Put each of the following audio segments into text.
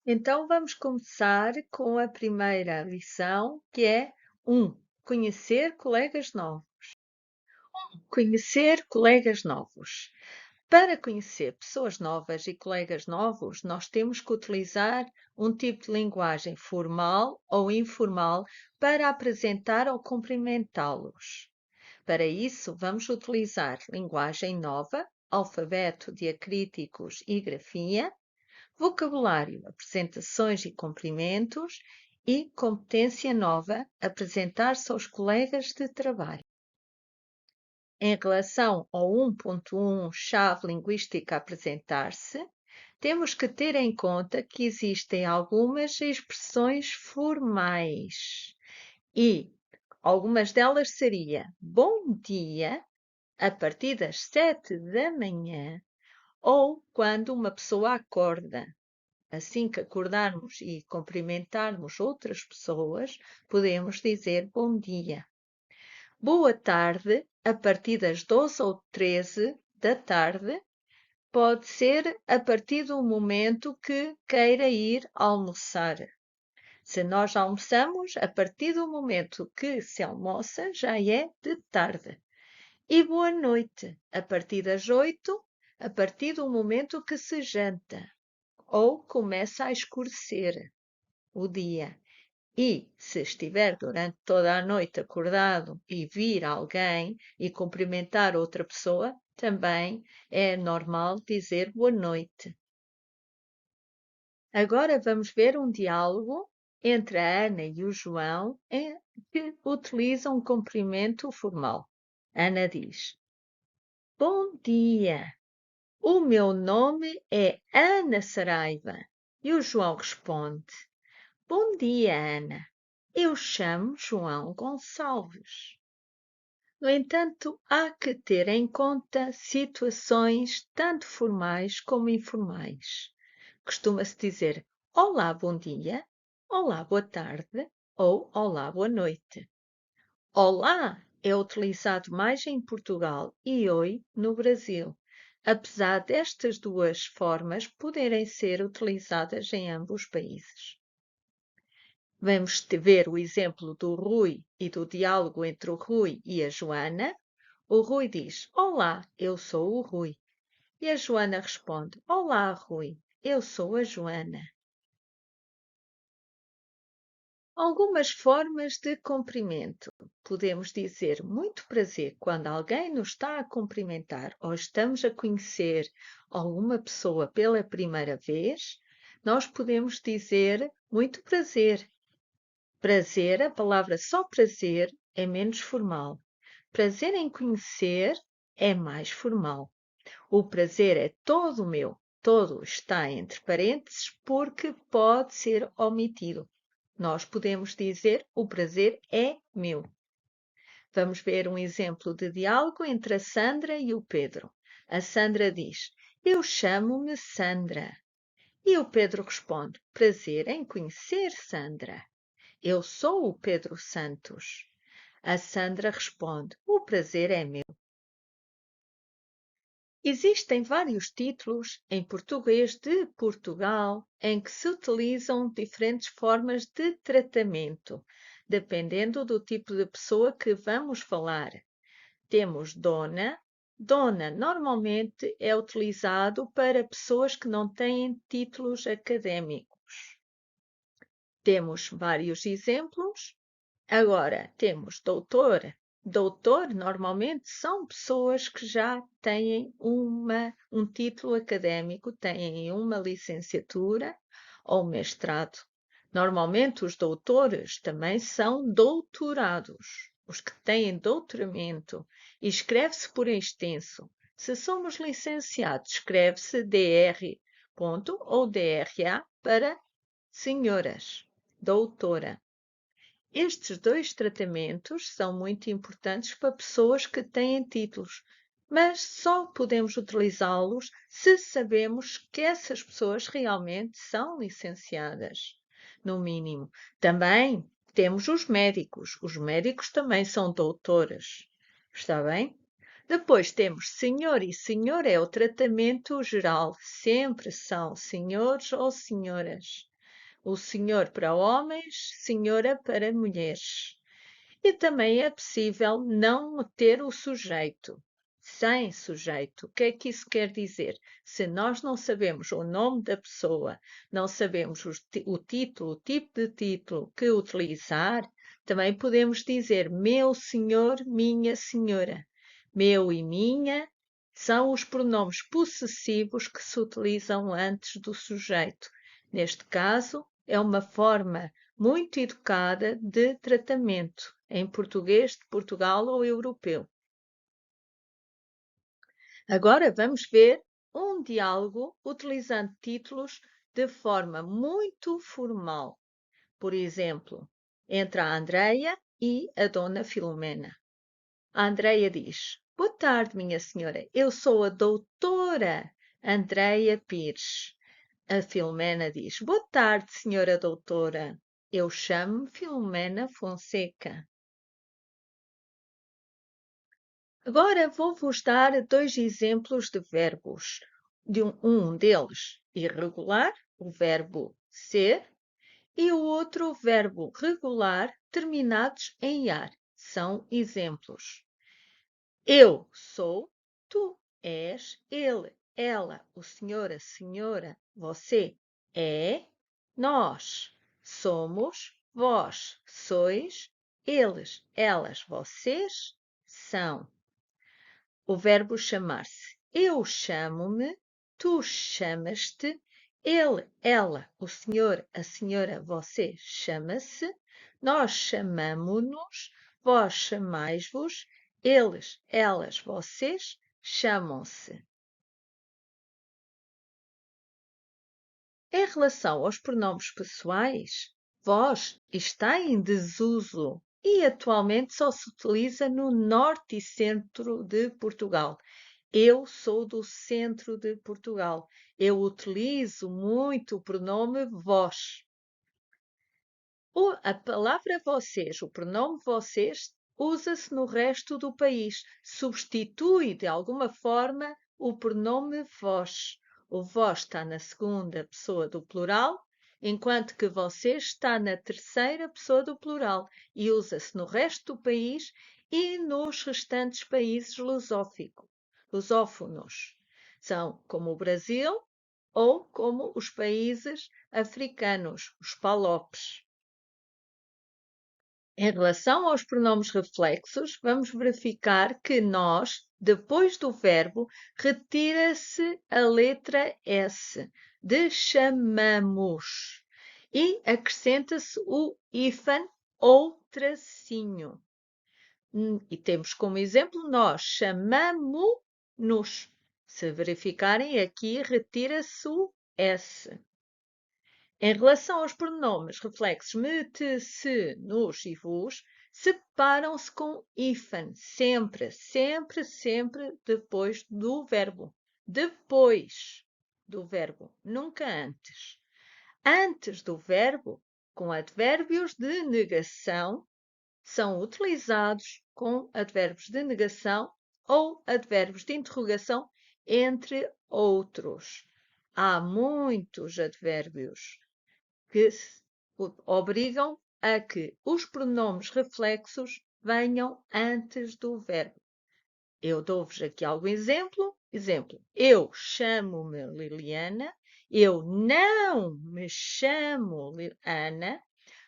Então vamos começar com a primeira lição, que é 1. Conhecer colegas novos. Conhecer colegas novos. Para conhecer pessoas novas e colegas novos, nós temos que utilizar um tipo de linguagem formal ou informal para apresentar ou cumprimentá-los. Para isso, vamos utilizar linguagem nova, alfabeto, diacríticos e grafia, vocabulário, apresentações e cumprimentos e competência nova, apresentar-se aos colegas de trabalho. Em relação ao 1.1, chave linguística apresentar-se, temos que ter em conta que existem algumas expressões formais e algumas delas seria bom dia a partir das 7 da manhã ou quando uma pessoa acorda. Assim que acordarmos e cumprimentarmos outras pessoas, podemos dizer bom dia. Boa tarde, a partir das 12 ou 13 da tarde, pode ser a partir do momento que queira ir almoçar. Se nós almoçamos, a partir do momento que se almoça, já é de tarde. E boa noite, a partir das 8, a partir do momento que se janta ou começa a escurecer o dia. E se estiver durante toda a noite acordado e vir alguém e cumprimentar outra pessoa, também é normal dizer boa noite. Agora vamos ver um diálogo entre a Ana e o João que utilizam um cumprimento formal. Ana diz: Bom dia, o meu nome é Ana Saraiva. E o João responde: Bom dia, Ana. Eu chamo João Gonçalves. No entanto, há que ter em conta situações tanto formais como informais. Costuma-se dizer olá, bom dia, olá, boa tarde ou olá, boa noite. Olá é utilizado mais em Portugal e oi no Brasil, apesar destas duas formas poderem ser utilizadas em ambos os países. Vamos ver o exemplo do Rui e do diálogo entre o Rui e a Joana. O Rui diz: Olá, eu sou o Rui. E a Joana responde: Olá, Rui, eu sou a Joana. Algumas formas de cumprimento. Podemos dizer muito prazer quando alguém nos está a cumprimentar ou estamos a conhecer alguma pessoa pela primeira vez. Nós podemos dizer muito prazer. Prazer, a palavra só prazer é menos formal. Prazer em conhecer é mais formal. O prazer é todo meu. Todo está entre parênteses porque pode ser omitido. Nós podemos dizer o prazer é meu. Vamos ver um exemplo de diálogo entre a Sandra e o Pedro. A Sandra diz: Eu chamo-me Sandra. E o Pedro responde: Prazer em conhecer Sandra. Eu sou o Pedro Santos. A Sandra responde: O prazer é meu. Existem vários títulos em português de Portugal em que se utilizam diferentes formas de tratamento, dependendo do tipo de pessoa que vamos falar. Temos dona. Dona normalmente é utilizado para pessoas que não têm títulos académicos. Temos vários exemplos. Agora, temos doutor. Doutor, normalmente, são pessoas que já têm um título académico, têm uma licenciatura ou mestrado. Normalmente, os doutores também são doutorados, os que têm doutoramento, e escreve-se por extenso. Se somos licenciados, escreve-se DR. Ou DRA para senhoras, doutora. Estes dois tratamentos são muito importantes para pessoas que têm títulos, mas só podemos utilizá-los se sabemos que essas pessoas realmente são licenciadas, no mínimo. Também temos os médicos. Os médicos também são doutores. Está bem? Depois temos senhor e senhora é o tratamento geral. Sempre são senhores ou senhoras. O senhor para homens, senhora para mulheres. E também é possível não ter o sujeito, sem sujeito. O que é que isso quer dizer? Se nós não sabemos o nome da pessoa, não sabemos o título, o tipo de título que utilizar, também podemos dizer meu senhor, minha senhora. Meu e minha são os pronomes possessivos que se utilizam antes do sujeito. Neste caso, é uma forma muito educada de tratamento em português de Portugal ou europeu. Agora vamos ver um diálogo utilizando títulos de forma muito formal. Por exemplo, entre a Andreia e a Dona Filomena. A Andreia diz: Boa tarde, minha senhora. Eu sou a doutora Andreia Pires. A Filomena diz: Boa tarde, senhora doutora. Eu chamo-me Filomena Fonseca. Agora vou-vos dar dois exemplos de verbos. Um deles, irregular, o verbo ser, e o outro, o verbo regular, terminados em ar. São exemplos. Eu sou, tu és, ele, ela, o senhor, a senhora, você é, nós somos, vós sois, eles, elas, vocês são. O verbo chamar-se. Eu chamo-me, tu chamas-te, ele, ela, o senhor, a senhora, você chama-se, nós chamamo-nos, vós chamais-vos, eles, elas, vocês chamam-se. Em relação aos pronomes pessoais, vós está em desuso e atualmente só se utiliza no norte e centro de Portugal. Eu sou do centro de Portugal. Eu utilizo muito o pronome vós. A palavra vocês, o pronome vocês, usa-se no resto do país. Substitui de alguma forma o pronome vós. O vós está na segunda pessoa do plural, enquanto que vocês está na terceira pessoa do plural e usa-se no resto do país e nos restantes países lusófonos. São como o Brasil ou como os países africanos, os palopes. Em relação aos pronomes reflexos, vamos verificar que nós, depois do verbo, retira-se a letra S de chamamos e acrescenta-se o hífen ou tracinho. E temos como exemplo nós chamamo-nos. Se verificarem aqui, retira-se o S. Em relação aos pronomes reflexos me, te, se, nos e vos, separam-se com hífen, sempre, sempre, sempre depois do verbo. Depois do verbo, nunca antes. Antes do verbo, com advérbios de negação, são utilizados com advérbios de negação ou advérbios de interrogação, entre outros. Há muitos advérbios que obrigam a que os pronomes reflexos venham antes do verbo. Eu dou-vos aqui algum exemplo. Exemplo, eu chamo-me Liliana, eu não me chamo Ana,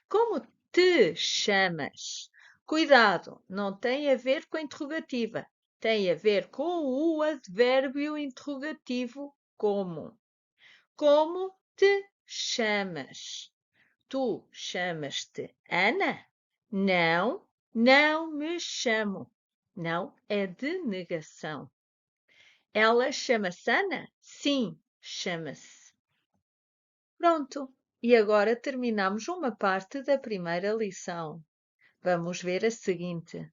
como te chamas? Cuidado, não tem a ver com a interrogativa, tem a ver com o advérbio interrogativo como. Como te chamas? Tu chamas-te Ana? Não, não me chamo. Não é de negação. Ela chama-se Ana? Sim, chama-se. Pronto. E agora terminamos uma parte da primeira lição. Vamos ver a seguinte.